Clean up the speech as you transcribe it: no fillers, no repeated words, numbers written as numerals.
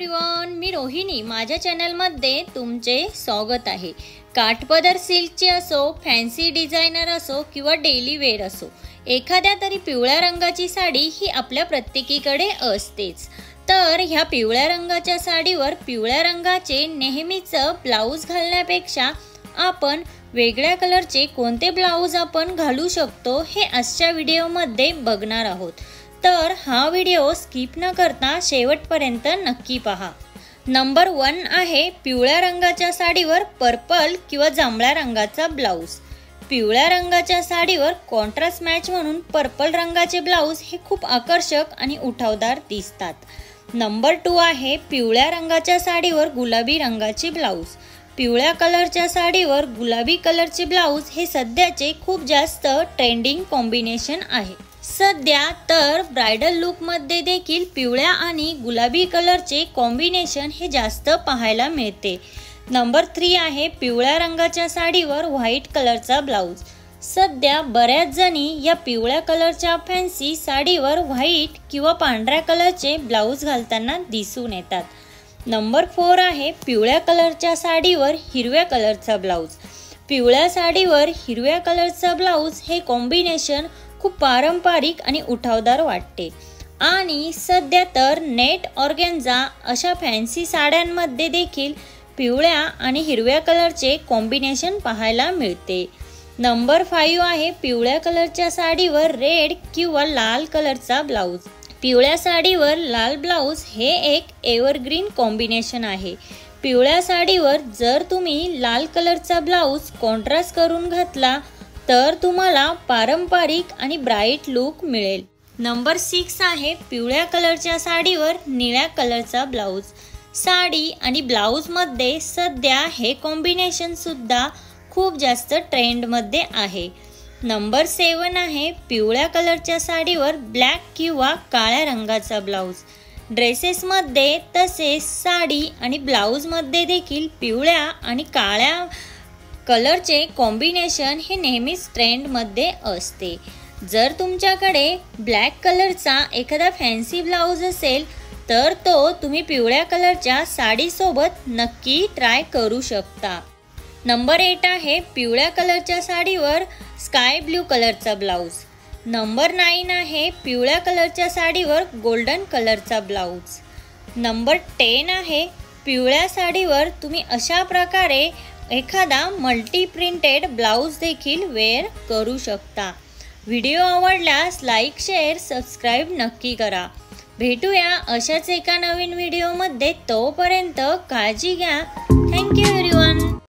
Everyone, मी रोहिणी माझ्या चॅनलमध्ये तुमचे स्वागत आहे। काठपदर सिल्कची असो, फॅन्सी डिझायनर असो किंवा डेली वेअर असो, एखाद्या तरी पिवळ्या रंगाची साडी ही आपल्या प्रत्येकीकडे असतेच। तर ह्या पिवळ्या रंगाच्या साडीवर पिवळ्या रंगाचे नेहमीच ब्लाउज घालण्यापेक्षा आपण वेगळ्या कलरचे कोणते ब्लाउज आपण घालू शकतो हे आजच्या व्हिडिओमध्ये बघणार आहोत। तर हा व्हिडिओ स्किप न करता शेवटपर्यंत नक्की पहा। नंबर 1 आहे पिवळ्या रंगाच्या साडीवर पर्पल किंवा जांभळ्या रंगाचा ब्लाउज। पिवळ्या रंगाच्या साडीवर कॉन्ट्रास्ट मॅच म्हणून पर्पल रंगाचे ब्लाउज हे खूप आकर्षक आणि उठावदार दिसतात। नंबर 2 आहे पिवळ्या रंगाच्या साडीवर गुलाबी रंगाचे ब्लाउज। पिवळ्या कलरच्या साडीवर गुलाबी कलरचे ब्लाउज हे सध्याचे खूप जास्त ट्रेंडिंग कॉम्बिनेशन आहे। सध्या तर ब्राइडल लुक मध्ये देखील पिवळ्या आणि गुलाबी कलरचे कॉम्बिनेशन हे जास्त पाहायला मिळते। नंबर 3 आहे पिवळ्या रंगाच्या साडीवर व्हाईट कलरचा ब्लाउज। सध्या बऱ्याच जणी या पिवळ्या कलरच्या फॅन्सी साडीवर व्हाईट किंवा पांढऱ्या कलरचे ब्लाउज घालताना दिसून येतात। नंबर 4 आहे पिवळ्या कलरच्या साडीवर हिरव्या कलरचा ब्लाउज। पिवळ्या साडीवर हिरव्या कलरचा ब्लाउज हे कॉम्बिनेशन खूप पारंपरिक आणि उठावदार वाटते आणि सध्या तर नेट ऑर्गेन्झा अशा फॅन्सी साड्यांमध्ये देखील पिवळ्या आणि हिरव्या कलरचे कॉम्बिनेशन पाहायला मिळते। नंबर 5 आहे पिवळ्या कलरच्या साडीवर रेड किंवा लाल कलरचा ब्लाउज। पिवळ्या साडीवर लाल ब्लाउज हे एक एव्हरग्रीन कॉम्बिनेशन आहे। पिवळ्या साडीवर जर तुम्ही लाल कलरचा ब्लाउज कॉन्ट्रास्ट करून घातला तर तुम्हाला पारंपरिक आणि ब्राईट लुक मिळेल। नंबर 6 आहे पिवळ्या कलरच्या साडीवर निळ्या कलरचा ब्लाउज। साडी आणि ब्लाउज मध्ये सध्या हे कॉम्बिनेशन सुद्धा खूप जास्त ट्रेंड मध्ये आहे। नंबर 7 आहे पिवळ्या कलरच्या साडीवर ब्लॅक किंवा काळ्या रंगाचा ब्लाउज। ड्रेसेस मध्ये तसेच साडी आणि ब्लाउज मध्ये देखील पिवळ्या आणि काळ्या कलरचे कॉम्बिनेशन हे नेहमीच ट्रेंड मध्ये असते। जर तुमच्याकडे ब्लॅक कलरचा एखादा फॅन्सी ब्लाउज असेल तर तो तुम्ही पिवळ्या कलरच्या साडी सोबत नक्की ट्राय करू शकता। नंबर 8 आहे पिवळ्या कलरच्या साडीवर स्काय ब्लू कलरचा ब्लाउज। नंबर 9 आहे पिवळ्या कलरच्या साडीवर गोल्डन कलरचा ब्लाउज। नंबर 10 आहे पिवळ्या साडीवर तुम्ही अशा प्रकारे एखादा मल्टी प्रिंटेड ब्लाउज देखील वेअर करू शकता। व्हिडिओ आवडल्यास लाईक, शेअर, सबस्क्राईब नक्की करा। भेटूया अशाच एका नवीन व्हिडिओमध्ये, तोपर्यंत काळजी घ्या। थँक्यू।